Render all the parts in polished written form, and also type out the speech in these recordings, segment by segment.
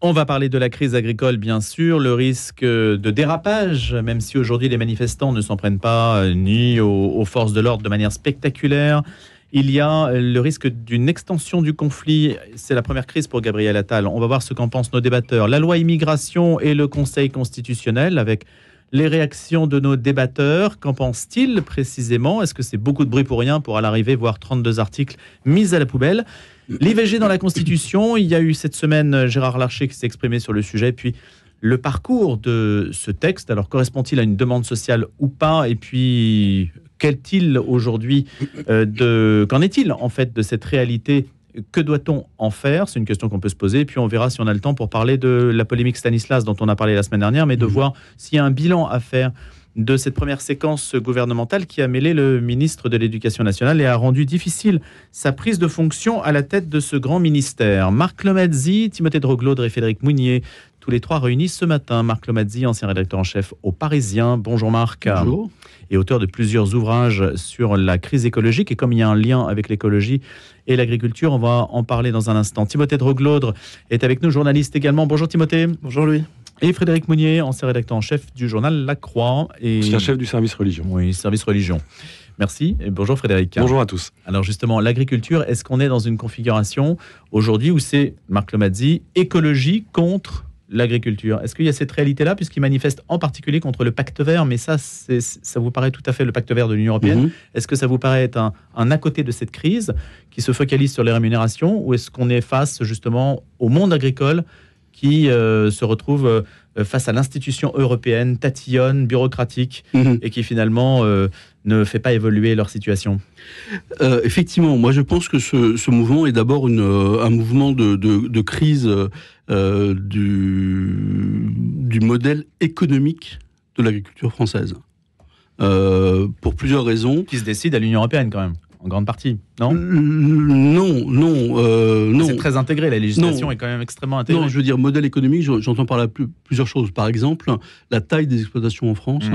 On va parler de la crise agricole, bien sûr, le risque de dérapage, même si aujourd'hui les manifestants ne s'en prennent pas ni aux forces de l'ordre de manière spectaculaire. Il y a le risque d'une extension du conflit. C'est la première crise pour Gabriel Attal. On va voir ce qu'en pensent nos débatteurs. La loi immigration et le Conseil constitutionnel, avec les réactions de nos débatteurs. Qu'en pense-t-il précisément? Est-ce que c'est beaucoup de bruit pour rien pour à l'arrivée voir 32 articles mis à la poubelle? L'IVG dans la Constitution, il y a eu cette semaine Gérard Larcher qui s'est exprimé sur le sujet, puis le parcours de ce texte, alors correspond-il à une demande sociale ou pas? Et puis, qu'est-il aujourd'hui qu'en est-il en fait de cette réalité? Que doit-on en faire? C'est une question qu'on peut se poser, et puis on verra si on a le temps pour parler de la polémique Stanislas dont on a parlé la semaine dernière, mais de voir s'il y a un bilan à faire de cette première séquence gouvernementale qui a mêlé le ministre de l'Éducation nationale et a rendu difficile sa prise de fonction à la tête de ce grand ministère. Marc Lomazzi, Timothée Droglaudre et Frédéric Mounier, tous les trois réunis ce matin. Marc Lomazzi, ancien rédacteur en chef au Parisien. Bonjour Marc. Bonjour. Et auteur de plusieurs ouvrages sur la crise écologique. Et comme il y a un lien avec l'écologie et l'agriculture, on va en parler dans un instant. Timothée Droglaudre est avec nous, journaliste également. Bonjour Timothée. Bonjour Louis. Et Frédéric Mounier, ancien rédacteur en chef du journal La Croix. Et ancien chef du service religion. Oui, service religion. Merci et bonjour Frédéric. Bonjour à tous. Alors justement, l'agriculture, est-ce qu'on est dans une configuration aujourd'hui où c'est, Marc Lomazzi, écologie contre l'agriculture? Est-ce qu'il y a cette réalité-là, puisqu'il manifeste en particulier contre le pacte vert, mais ça vous paraît tout à fait le pacte vert de l'Union européenne. Est-ce que ça vous paraît être un à côté de cette crise qui se focalise sur les rémunérations, ou est-ce qu'on est face justement au monde agricole qui se retrouve face à l'institution européenne, tatillonne, bureaucratique, et qui finalement ne fait pas évoluer leur situation? Effectivement, moi je pense que ce mouvement est d'abord un mouvement de crise du modèle économique de l'agriculture française. Pour plusieurs raisons. Qui se décide à l'Union européenne quand même, en grande partie, non? Non. C'est très intégré, la législation est quand même extrêmement intégrée. Non, je veux dire, modèle économique, j'entends par là plusieurs choses. Par exemple, la taille des exploitations en France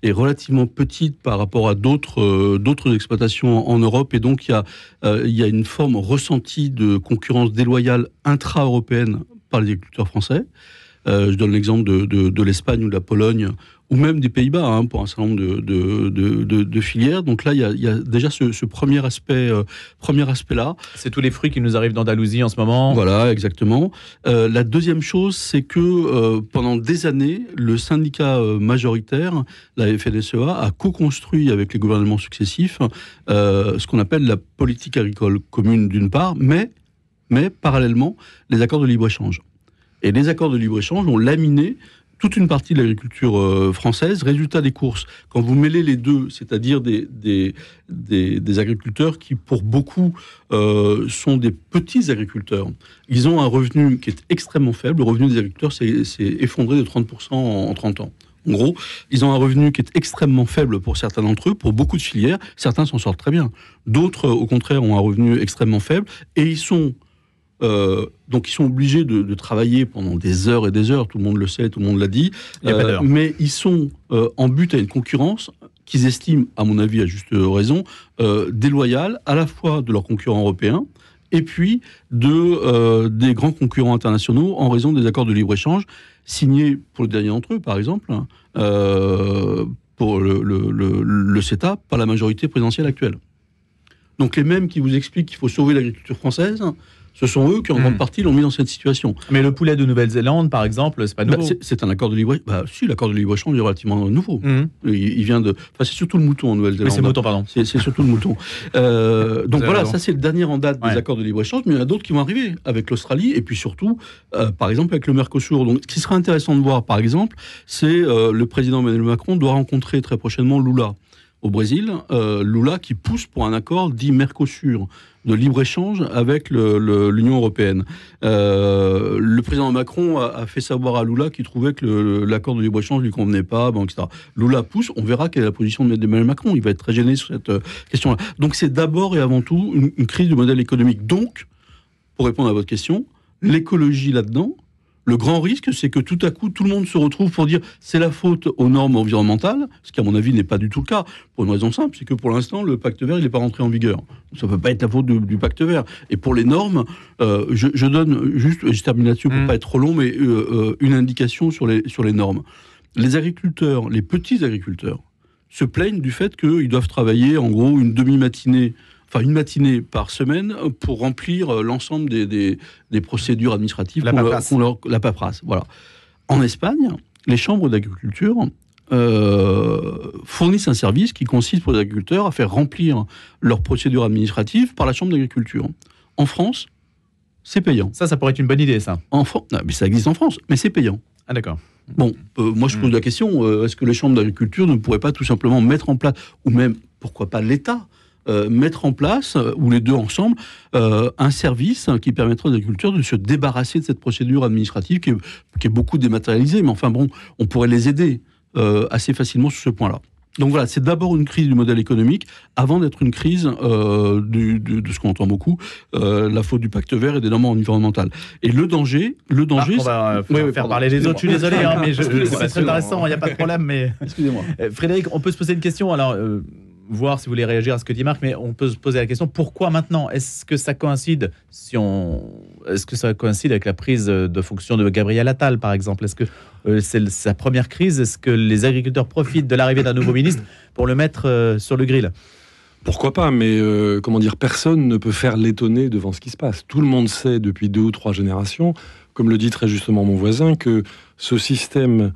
est relativement petite par rapport à d'autres exploitations en Europe, et donc il y a une forme ressentie de concurrence déloyale intra-européenne par les agriculteurs français. Je donne l'exemple de l'Espagne ou de la Pologne, ou même des Pays-Bas, pour un certain nombre de filières. Donc là, il y a déjà ce premier aspect-là. C'est tous les fruits qui nous arrivent d'Andalousie en ce moment. Voilà, exactement. La deuxième chose, c'est que pendant des années, le syndicat majoritaire, la FNSEA, a co-construit avec les gouvernements successifs ce qu'on appelle la politique agricole commune d'une part, mais parallèlement, les accords de libre-échange. Et les accords de libre-échange ont laminé toute une partie de l'agriculture française. Résultat des courses, quand vous mêlez les deux, c'est-à-dire des agriculteurs qui, pour beaucoup, sont des petits agriculteurs, ils ont un revenu qui est extrêmement faible. Le revenu des agriculteurs s'est effondré de 30% en 30 ans. En gros, ils ont un revenu qui est extrêmement faible pour certains d'entre eux, pour beaucoup de filières. Certains s'en sortent très bien. D'autres, au contraire, ont un revenu extrêmement faible. Et donc ils sont obligés de travailler pendant des heures et des heures, tout le monde le sait, tout le monde l'a dit, mais ils sont en but à une concurrence qu'ils estiment, à mon avis à juste raison, déloyale à la fois de leurs concurrents européens et puis des grands concurrents internationaux en raison des accords de libre-échange signés pour le dernier d'entre eux, par exemple, pour le CETA, par la majorité présidentielle actuelle. Donc les mêmes qui vous expliquent qu'il faut sauver l'agriculture française, ce sont eux qui, en grande partie, l'ont mis dans cette situation. Mais le poulet de Nouvelle-Zélande, par exemple, c'est pas nouveau. C'est un accord de libre-échange. Si, l'accord de libre-échange est relativement nouveau. Il vient de... Enfin, c'est surtout le mouton en Nouvelle-Zélande. Mais c'est le mouton, pardon. C'est surtout le mouton. Donc voilà, ça c'est le dernier en date des accords de libre-échange, mais il y en a d'autres qui vont arriver avec l'Australie, et puis surtout, par exemple, avec le Mercosur. Donc, ce qui sera intéressant de voir, par exemple, c'est le président Emmanuel Macron doit rencontrer très prochainement Lula au Brésil. Lula qui pousse pour un accord dit Mercosur, de libre-échange avec l'Union européenne. Le président Macron a fait savoir à Lula qu'il trouvait que l'accord de libre-échange ne lui convenait pas, etc. Lula pousse, on verra quelle est la position d'Emmanuel Macron. Il va être très gêné sur cette question-là. Donc c'est d'abord et avant tout une crise du modèle économique. Donc, pour répondre à votre question, l'écologie là-dedans, Le grand risque, c'est que tout à coup, tout le monde se retrouve pour dire c'est la faute aux normes environnementales, ce qui, à mon avis, n'est pas du tout le cas. Pour une raison simple, c'est que pour l'instant, le pacte vert, il n'est pas rentré en vigueur. Ça ne peut pas être la faute du pacte vert. Et pour les normes, je donne juste, je termine là-dessus pour ne pas être trop long, mais une indication sur les normes. Les agriculteurs, les petits agriculteurs, se plaignent du fait qu'ils doivent travailler, en gros, une matinée par semaine pour remplir l'ensemble des procédures administratives, la paperasse. Voilà. En Espagne, les chambres d'agriculture fournissent un service qui consiste pour les agriculteurs à faire remplir leurs procédures administratives par la chambre d'agriculture. En France, c'est payant. Ça pourrait être une bonne idée, ça. Mais ça existe en France, mais c'est payant. Ah, d'accord. Bon, moi je pose la question, est-ce que les chambres d'agriculture ne pourraient pas tout simplement mettre en place, ou même, pourquoi pas l'État, mettre en place, ou les deux ensemble, un service qui permettrait aux agriculteurs de se débarrasser de cette procédure administrative qui est beaucoup dématérialisée, mais enfin bon, on pourrait les aider assez facilement sur ce point-là. Donc voilà, c'est d'abord une crise du modèle économique, avant d'être une crise de ce qu'on entend beaucoup, la faute du pacte vert et des normes environnementales. Et le danger... on va faire parler les autres, je suis désolé, mais c'est très intéressant, il n'y a pas de problème. Mais... Excusez-moi. Frédéric, on peut se poser une question, alors... voir si vous voulez réagir à ce que dit Marc, mais on peut se poser la question, pourquoi maintenant ? Est-ce que ça coïncide avec la prise de fonction de Gabriel Attal, par exemple ? Est-ce que c'est sa première crise ? Est-ce que les agriculteurs profitent de l'arrivée d'un nouveau ministre pour le mettre sur le grill ? Pourquoi pas, mais personne ne peut faire l'étonner devant ce qui se passe. Tout le monde sait depuis 2 ou 3 générations, comme le dit très justement mon voisin, que ce système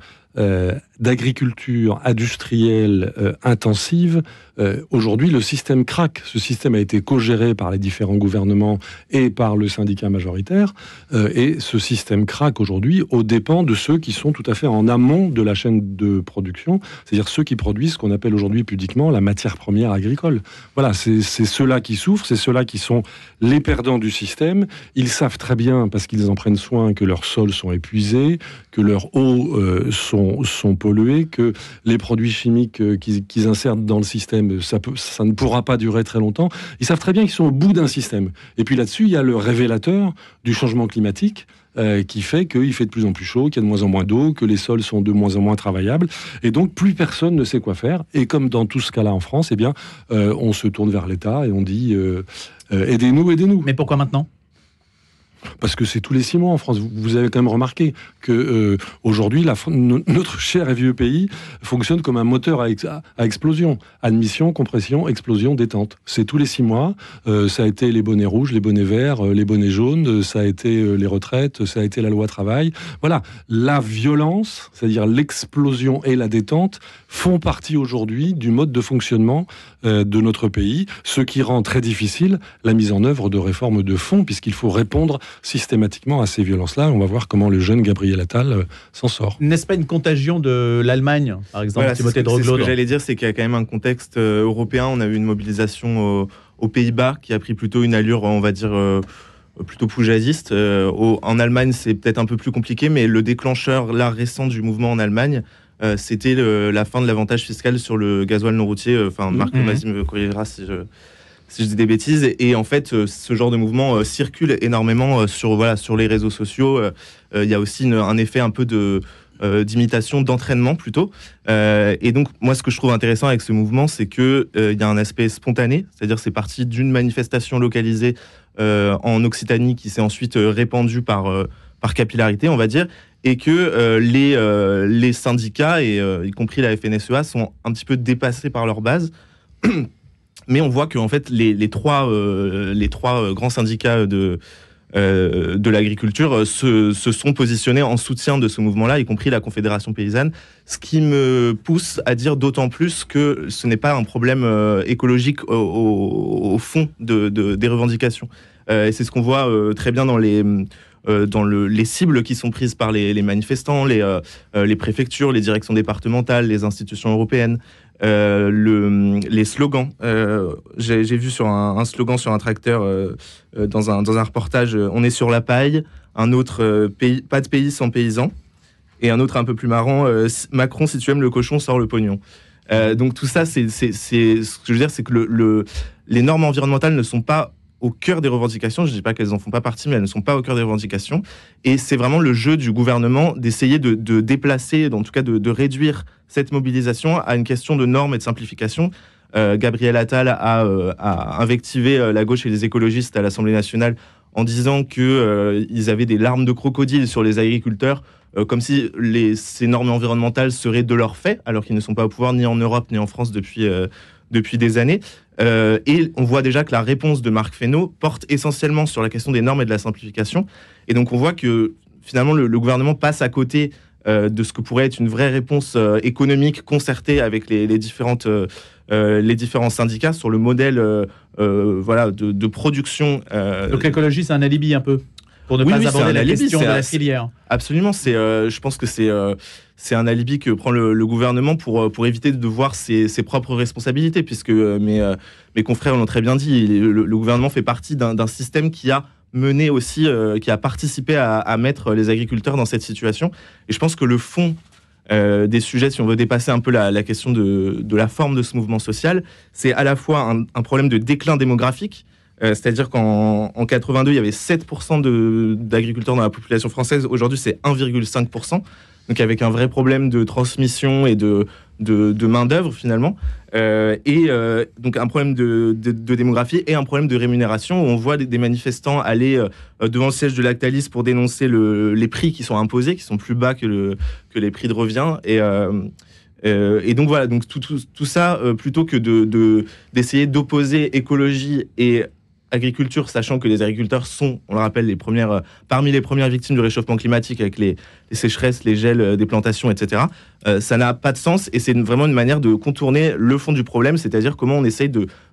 d'agriculture industrielle intensive, aujourd'hui le système craque. Ce système a été co-géré par les différents gouvernements et par le syndicat majoritaire, et ce système craque aujourd'hui aux dépens de ceux qui sont tout à fait en amont de la chaîne de production, c'est-à-dire ceux qui produisent ce qu'on appelle aujourd'hui pudiquement la matière première agricole. Voilà, c'est ceux-là qui souffrent, c'est ceux-là qui sont les perdants du système. Ils savent très bien, parce qu'ils en prennent soin, que leurs sols sont épuisés, que leurs eaux sont pollués, que les produits chimiques qu'ils insèrent dans le système, ça ne pourra pas durer très longtemps. Ils savent très bien qu'ils sont au bout d'un système. Et puis là-dessus, il y a le révélateur du changement climatique qui fait qu'il fait de plus en plus chaud, qu'il y a de moins en moins d'eau, que les sols sont de moins en moins travaillables. Et donc, plus personne ne sait quoi faire. Et comme dans tout ce cas-là en France, on se tourne vers l'État et on dit aidez-nous, aidez-nous. Mais pourquoi maintenant ? Parce que c'est tous les 6 mois en France. Vous avez quand même remarqué que aujourd'hui, notre cher et vieux pays fonctionne comme un moteur à explosion. Admission, compression, explosion, détente. C'est tous les 6 mois. Ça a été les bonnets rouges, les bonnets verts, les bonnets jaunes. Ça a été les retraites. Ça a été la loi travail. Voilà. La violence, c'est-à-dire l'explosion et la détente, font partie aujourd'hui du mode de fonctionnement de notre pays. Ce qui rend très difficile la mise en œuvre de réformes de fond, puisqu'il faut répondre systématiquement à ces violences-là. On va voir comment le jeune Gabriel Attal s'en sort. N'est-ce pas une contagion de l'Allemagne, par exemple, voilà, Timothée de Ce Rothschild ? que j'allais dire, c'est qu'il y a quand même un contexte européen. On a eu une mobilisation aux Pays-Bas qui a pris plutôt une allure, on va dire, plutôt poujadiste. En Allemagne, c'est peut-être un peu plus compliqué, mais le déclencheur là, récent du mouvement en Allemagne, c'était la fin de l'avantage fiscal sur le gasoil non routier. Marc Mazzi me corrigera si je dis des bêtises. Et en fait, ce genre de mouvement circule énormément sur les réseaux sociaux. Il y a aussi un effet un peu d'imitation, d'entraînement plutôt. Et donc, moi, ce que je trouve intéressant avec ce mouvement, c'est qu'il y a un aspect spontané, c'est-à-dire c'est parti d'une manifestation localisée en Occitanie qui s'est ensuite répandue par capillarité, on va dire, et que les syndicats, et y compris la FNSEA, sont un petit peu dépassés par leur base. Mais on voit que en fait, les trois grands syndicats de l'agriculture se sont positionnés en soutien de ce mouvement-là, y compris la Confédération paysanne, ce qui me pousse à dire d'autant plus que ce n'est pas un problème écologique au fond des revendications. Et c'est ce qu'on voit très bien dans les cibles qui sont prises par les manifestants, les préfectures, les directions départementales, les institutions européennes. Les slogans. J'ai vu sur un slogan sur un tracteur dans un reportage, on est sur la paille, un autre pas de pays sans paysans, et un autre un peu plus marrant, Macron, si tu aimes le cochon, sors le pognon. Donc tout ça, c'est ce que je veux dire, c'est que les normes environnementales ne sont pas au cœur des revendications. Je ne dis pas qu'elles n'en font pas partie, mais elles ne sont pas au cœur des revendications. Et c'est vraiment le jeu du gouvernement d'essayer de déplacer, en tout cas de réduire cette mobilisation à une question de normes et de simplification. Gabriel Attal a invectivé la gauche et les écologistes à l'Assemblée nationale en disant qu'ils avaient des larmes de crocodile sur les agriculteurs, comme si ces normes environnementales seraient de leur fait, alors qu'ils ne sont pas au pouvoir ni en Europe ni en France depuis des années. Et on voit déjà que la réponse de Marc Fesneau porte essentiellement sur la question des normes et de la simplification. Et donc on voit que finalement le gouvernement passe à côté de ce que pourrait être une vraie réponse économique concertée avec les différents syndicats sur le modèle de production. Donc l'écologie, c'est un alibi un peu pour ne pas aborder la question de la filière. Absolument, je pense que c'est un alibi que prend le gouvernement pour éviter de voir ses propres responsabilités, puisque mes confrères l'ont très bien dit, le gouvernement fait partie d'un système qui a mené aussi, qui a participé à mettre les agriculteurs dans cette situation. Et je pense que le fond des sujets, si on veut dépasser un peu la question de la forme de ce mouvement social, c'est à la fois un problème de déclin démographique, c'est-à-dire qu'en 82, il y avait 7% d'agriculteurs dans la population française. Aujourd'hui, c'est 1,5%. Donc avec un vrai problème de transmission et de main-d'œuvre finalement. Donc un problème de démographie et un problème de rémunération, où on voit des manifestants aller devant le siège de Lactalis pour dénoncer les prix qui sont imposés, qui sont plus bas que les prix de revient. Et donc voilà, donc tout ça, plutôt que d'essayer d'opposer écologie et agriculture, sachant que les agriculteurs sont, on le rappelle, parmi les premières victimes du réchauffement climatique, avec les sécheresses, les gels des plantations, etc. Ça n'a pas de sens, et c'est vraiment une manière de contourner le fond du problème, c'est-à-dire comment on essaye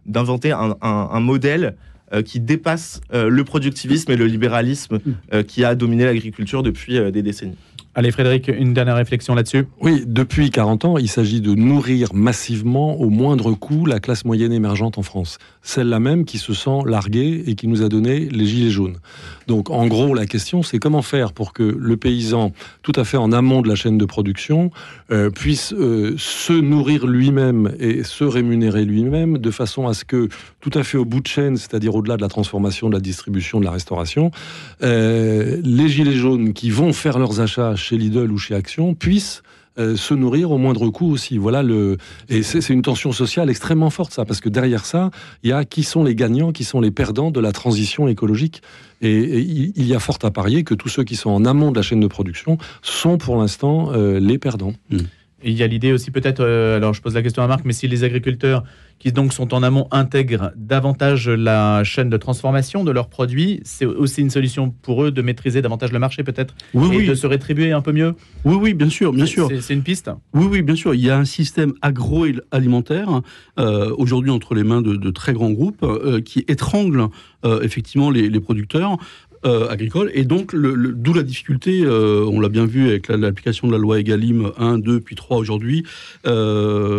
d'inventer un modèle qui dépasse le productivisme et le libéralisme qui a dominé l'agriculture depuis des décennies. Allez Frédéric, une dernière réflexion là-dessus. Oui, depuis 40 ans, il s'agit de nourrir massivement, au moindre coût, la classe moyenne émergente en France. Celle-là même qui se sent larguée et qui nous a donné les gilets jaunes. Donc en gros, la question, c'est comment faire pour que le paysan, tout à fait en amont de la chaîne de production, puisse se nourrir lui-même et se rémunérer lui-même, de façon à ce que, tout à fait au bout de chaîne, c'est-à-dire au-delà de la transformation, de la distribution, de la restauration, les gilets jaunes qui vont faire leurs achats chez Lidl ou chez Action puissent se nourrir au moindre coût aussi. Et c'est une tension sociale extrêmement forte, ça, parce que derrière ça, il y a qui sont les gagnants, qui sont les perdants de la transition écologique. Et il y a fort à parier que tous ceux qui sont en amont de la chaîne de production sont pour l'instant les perdants. Et il y a l'idée aussi peut-être, alors je pose la question à Marc, mais si les agriculteurs qui donc sont en amont intègrent davantage la chaîne de transformation de leurs produits, c'est aussi une solution pour eux de maîtriser davantage le marché peut-être, de se rétribuer un peu mieux. Oui, bien sûr. C'est une piste. Oui, bien sûr. Il y a un système agroalimentaire aujourd'hui entre les mains de très grands groupes qui étrangle effectivement les producteurs agricoles, et donc d'où la difficulté, on l'a bien vu avec l'application de la loi Egalim 1, 2, puis 3 aujourd'hui, de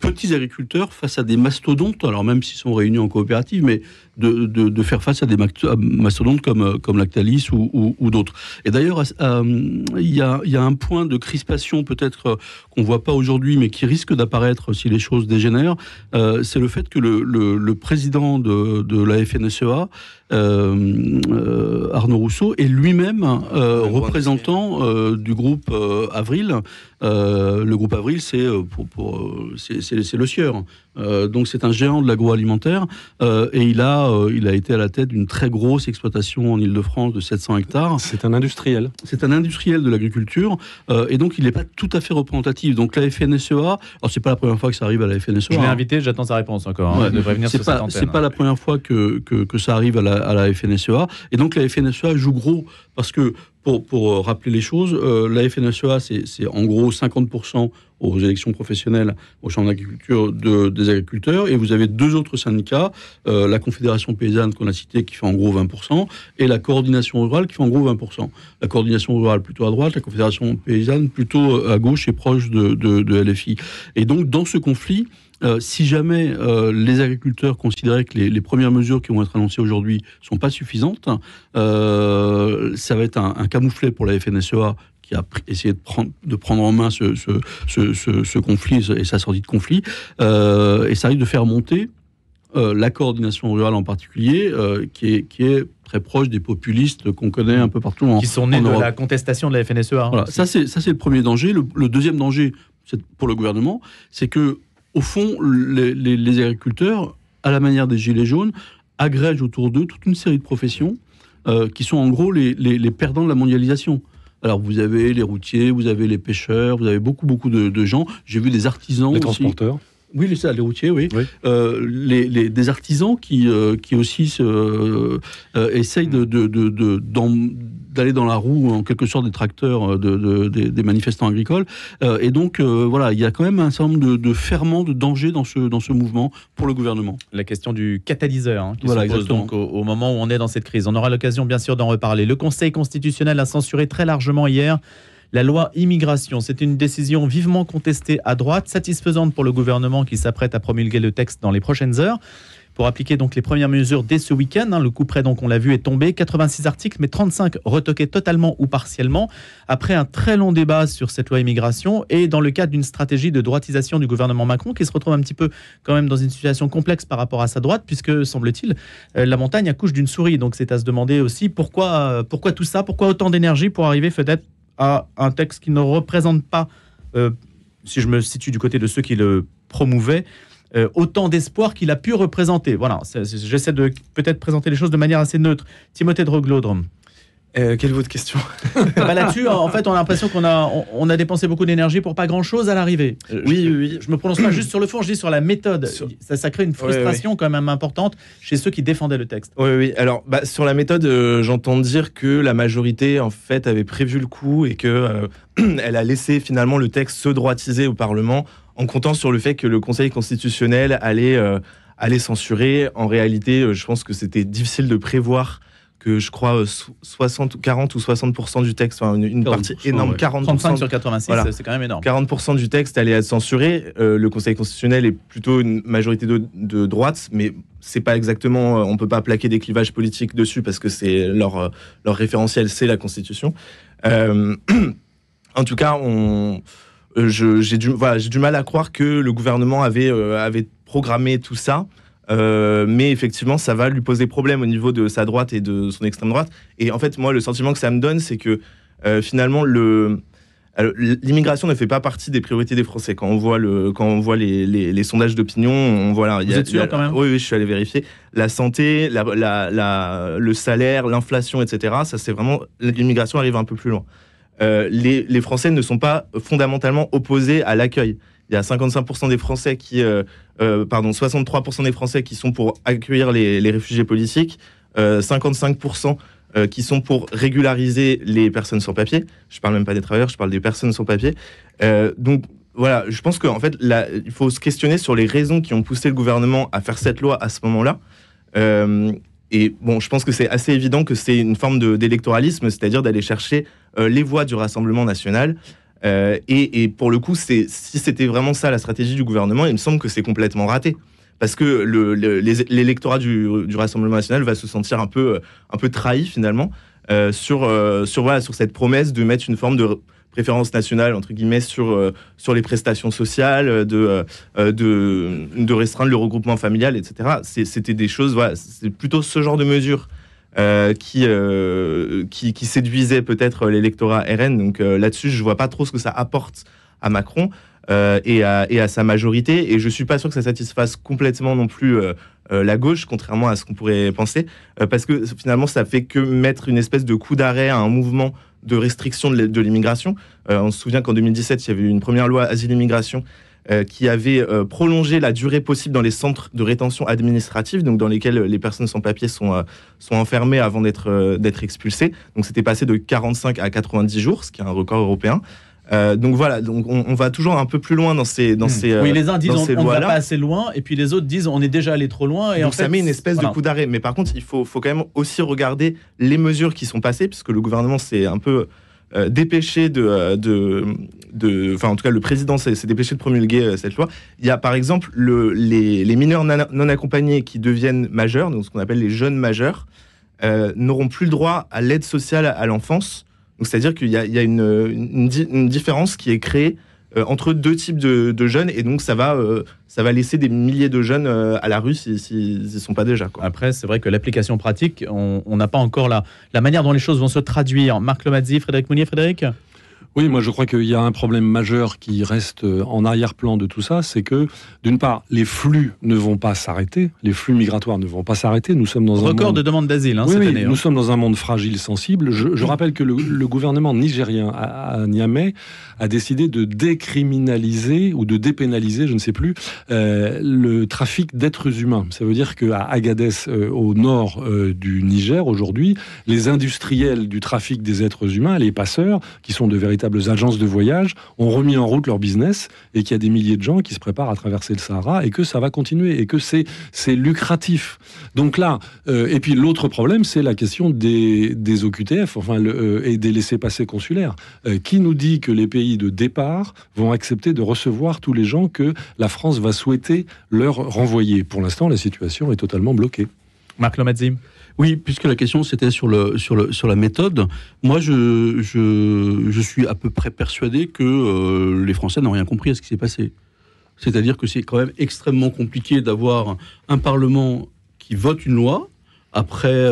petits agriculteurs face à des mastodontes, alors même s'ils sont réunis en coopérative, mais de faire face à des mastodontes comme Lactalis ou d'autres. Et d'ailleurs, il y a un point de crispation peut-être qu'on ne voit pas aujourd'hui, mais qui risque d'apparaître si les choses dégénèrent, c'est le fait que le président de la FNSEA, Arnaud Rousseau, est lui-même représentant du groupe Avril. Le groupe Avril, c'est le sieur. Donc c'est un géant de l'agroalimentaire, et il a été à la tête d'une très grosse exploitation en Ile-de-France de 700 hectares. C'est un industriel. C'est un industriel de l'agriculture, et donc il n'est pas tout à fait représentatif. Donc la FNSEA, alors c'est pas la première fois que ça arrive à la FNSEA. Je l'ai invité, j'attends sa réponse encore. Il devrait venir sur cette antenne. C'est pas la première fois que ça arrive à la FNSEA, et donc la FNSEA joue gros parce que pour rappeler les choses, la FNSEA, c'est en gros 50% aux élections professionnelles au champ d'agriculture des agriculteurs, et vous avez deux autres syndicats, la Confédération paysanne qu'on a citée qui fait en gros 20%, et la Coordination rurale qui fait en gros 20%. La Coordination rurale plutôt à droite, la Confédération paysanne plutôt à gauche et proche de LFI. Et donc dans ce conflit, si jamais les agriculteurs considéraient que les premières mesures qui vont être annoncées aujourd'hui ne sont pas suffisantes, ça va être un camouflet pour la FNSEA qui a essayé de prendre en main ce conflit et sa sortie de conflit, et ça risque de faire monter la coordination rurale en particulier, qui est très proche des populistes qu'on connaît un peu partout qui sont nés en de Europe. la contestation de la FNSEA. Voilà, ça c'est le premier danger. Le deuxième danger, pour le gouvernement, c'est que au fond, les agriculteurs, à la manière des Gilets jaunes, agrègent autour d'eux toute une série de professions qui sont en gros les perdants de la mondialisation. Alors vous avez les routiers, vous avez les pêcheurs, vous avez beaucoup de gens. J'ai vu des artisans Les aussi. transporteurs. Oui, les routiers, oui. Oui. Des artisans qui aussi essayent d'aller dans la roue, en quelque sorte, des tracteurs des manifestants agricoles. Et donc, voilà, il y a quand même un certain nombre de ferments, de dangers dans ce mouvement pour le gouvernement. La question du catalyseur qui Voilà, se pose exactement. donc au moment où on est dans cette crise. On aura l'occasion, bien sûr, d'en reparler. Le Conseil constitutionnel a censuré très largement hier la loi immigration. C'est une décision vivement contestée à droite, satisfaisante pour le gouvernement qui s'apprête à promulguer le texte dans les prochaines heures pour appliquer donc les premières mesures dès ce week-end. Le coup près, donc, on l'a vu, est tombé. 86 articles, mais 35 retoqués totalement ou partiellement, après un très long débat sur cette loi immigration et dans le cadre d'une stratégie de droitisation du gouvernement Macron qui se retrouve un petit peu quand même dans une situation complexe par rapport à sa droite, puisque, semble-t-il, la montagne accouche d'une souris. Donc c'est à se demander aussi pourquoi tout ça, pourquoi autant d'énergie pour arriver peut-être à un texte qui ne représente pas, si je me situe du côté de ceux qui le promouvaient, autant d'espoir qu'il a pu représenter. Voilà, j'essaie de peut-être présenter les choses de manière assez neutre. Timothée de Roglodre. Quelle est votre question? Là-dessus, en fait, on a l'impression qu'on a dépensé beaucoup d'énergie pour pas grand-chose à l'arrivée. Oui. Je me prononce pas juste sur le fond, je dis sur la méthode. Ça crée une frustration quand même importante chez ceux qui défendaient le texte. Oui. Alors, sur la méthode, j'entends dire que la majorité, en fait, avait prévu le coup et que elle a laissé finalement le texte se droitiser au Parlement en comptant sur le fait que le Conseil constitutionnel allait censurer. En réalité, je pense que c'était difficile de prévoir que, je crois, 40 ou 60% du texte, enfin une partie énorme, ouais. 40%. 35 sur 86, voilà. C'est quand même énorme. 40% du texte allait être censuré. Le Conseil constitutionnel est plutôt une majorité de droite, mais c'est pas exactement. On peut pas plaquer des clivages politiques dessus parce que c'est leur référentiel, c'est la Constitution. En tout cas, j'ai du mal à croire que le gouvernement avait programmé tout ça. Mais effectivement, ça va lui poser problème au niveau de sa droite et de son extrême droite. Et en fait, moi, le sentiment que ça me donne, c'est que finalement, l'immigration ne fait pas partie des priorités des Français. Quand on voit les sondages d'opinion, on voit là. Vous êtes sûr quand même ? Oui, je suis allé vérifier. La santé, le salaire, l'inflation, etc. Ça, c'est vraiment l'immigration arrive un peu plus loin. Les Français ne sont pas fondamentalement opposés à l'accueil. Il y a 55% des Français 63% des Français qui sont pour accueillir les réfugiés politiques, 55% qui sont pour régulariser les personnes sans papier. Je parle même pas des travailleurs, je parle des personnes sans papier. Donc voilà, je pense qu'en fait, il faut se questionner sur les raisons qui ont poussé le gouvernement à faire cette loi à ce moment-là. Et bon, je pense que c'est assez évident que c'est une forme d'électoralisme, c'est-à-dire d'aller chercher les voix du Rassemblement national. Et pour le coup, si c'était vraiment ça la stratégie du gouvernement, il me semble que c'est complètement raté. Parce que l'électorat du Rassemblement national va se sentir un peu trahi finalement sur cette promesse de mettre une forme de préférence nationale entre guillemets sur les prestations sociales, de restreindre le regroupement familial, etc. C'était des choses, voilà, c'est plutôt ce genre de mesures qui séduisait peut-être l'électorat RN. Donc là-dessus, je vois pas trop ce que ça apporte à Macron et à sa majorité. Et je suis pas sûr que ça satisfasse complètement non plus la gauche, contrairement à ce qu'on pourrait penser, parce que finalement, ça fait que mettre une espèce de coup d'arrêt à un mouvement de restriction de l'immigration. On se souvient qu'en 2017, il y avait eu une première loi asile-immigration qui avait prolongé la durée possible dans les centres de rétention administrative, donc dans lesquels les personnes sans papier sont enfermées avant d'être expulsées. Donc c'était passé de 45 à 90 jours, ce qui est un record européen. Donc voilà, donc on va toujours un peu plus loin dans ces oui, les uns disent on ne va pas là. assez loin, et puis les autres disent on est déjà allé trop loin. Et donc en fait, ça met une espèce de coup d'arrêt. Mais par contre, il faut quand même aussi regarder les mesures qui sont passées, puisque le gouvernement s'est un peu dépêché enfin en tout cas le président s'est dépêché de promulguer cette loi. Il y a par exemple les mineurs non accompagnés qui deviennent majeurs, donc ce qu'on appelle les jeunes majeurs, n'auront plus le droit à l'aide sociale à l'enfance. Donc c'est-à-dire qu'il y a une différence qui est créée entre deux types de jeunes, et donc ça va laisser des milliers de jeunes à la rue s'ils n'y sont pas déjà, quoi. Après, c'est vrai que l'application pratique, on n'a pas encore la manière dont les choses vont se traduire. Marc Lomazzi, Frédéric Mounier. Frédéric ? Oui, moi je crois qu'il y a un problème majeur qui reste en arrière-plan de tout ça, c'est que, d'une part, les flux ne vont pas s'arrêter, les flux migratoires ne vont pas s'arrêter. Nous sommes dans un record monde... de demandes d'asile cette année. Nous sommes dans un monde fragile, sensible. Je rappelle que le gouvernement nigérien à Niamey a décidé de décriminaliser ou de dépénaliser, je ne sais plus, le trafic d'êtres humains. Ça veut dire qu'à Agadez, au nord du Niger, aujourd'hui, les industriels du trafic des êtres humains, les passeurs, qui sont de véritables agences de voyage, ont remis en route leur business, et qu'il y a des milliers de gens qui se préparent à traverser le Sahara, et que ça va continuer, et que c'est lucratif. Donc là, et puis l'autre problème, c'est la question des OQTF, et des laissez-passer consulaires. Qui nous dit que les pays de départ vont accepter de recevoir tous les gens que la France va souhaiter leur renvoyer? Pour l'instant, la situation est totalement bloquée. Marc Lomazzi. Oui, puisque la question c'était sur la méthode, moi je suis à peu près persuadé que les Français n'ont rien compris à ce qui s'est passé. C'est-à-dire que c'est quand même extrêmement compliqué d'avoir un Parlement qui vote une loi après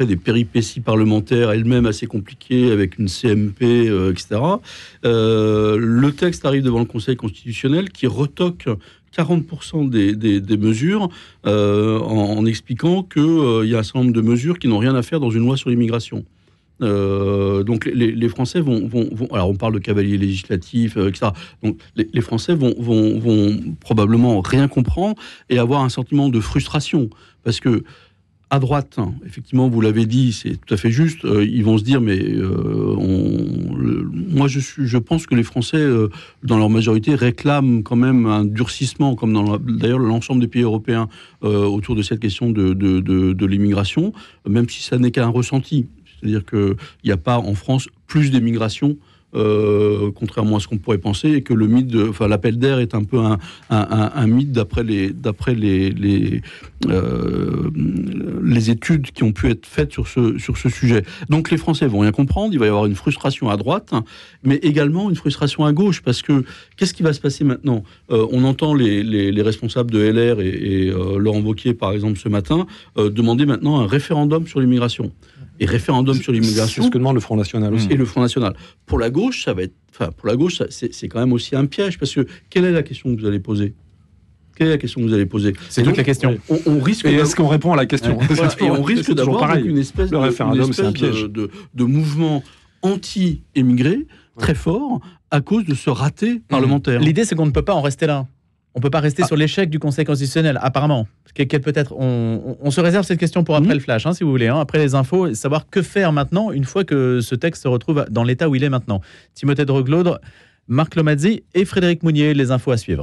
des péripéties parlementaires elles-mêmes assez compliquées avec une CMP, etc. Le texte arrive devant le Conseil constitutionnel qui retoque 40% des mesures en expliquant qu'il y a un certain nombre de mesures qui n'ont rien à faire dans une loi sur l'immigration. Donc les Français vont... Alors on parle de cavalier législatif, etc. Donc les Français vont probablement rien comprendre et avoir un sentiment de frustration. Parce que à droite, effectivement, vous l'avez dit, c'est tout à fait juste, ils vont se dire, mais moi je pense que les Français, dans leur majorité, réclament quand même un durcissement, comme dans d'ailleurs l'ensemble des pays européens, autour de cette question de l'immigration, même si ça n'est qu'un ressenti. C'est-à-dire qu'il n'y a pas en France plus d'émigration, contrairement à ce qu'on pourrait penser, et que le mythe, l'appel d'air est un peu un mythe d'après les études qui ont pu être faites sur ce sujet. Donc les Français vont rien comprendre, il va y avoir une frustration à droite, mais également une frustration à gauche, parce que qu'est-ce qui va se passer maintenant ? On entend les responsables de LR et Laurent Wauquiez, par exemple, ce matin, demander maintenant un référendum sur l'immigration. Et référendum sur l'immigration. C'est ce que demande le Front National aussi. Et le Front National. Pour la gauche, c'est quand même aussi un piège, parce que quelle est la question que vous allez poser ? C'est toute la question. On risque. Et est-ce qu'on répond à la question ? Et on risque d'avoir une espèce le référendum, c'est un piège. de mouvement anti-émigré très fort à cause de ce raté parlementaire. L'idée, c'est qu'on ne peut pas en rester là. On ne peut pas rester sur l'échec du Conseil constitutionnel, apparemment. Peut-être, on se réserve cette question pour après le flash, si vous voulez, après les infos, savoir que faire maintenant, une fois que ce texte se retrouve dans l'état où il est maintenant. Timothée de Roglaude, Marc Lomazzi et Frédéric Mounier, les infos à suivre.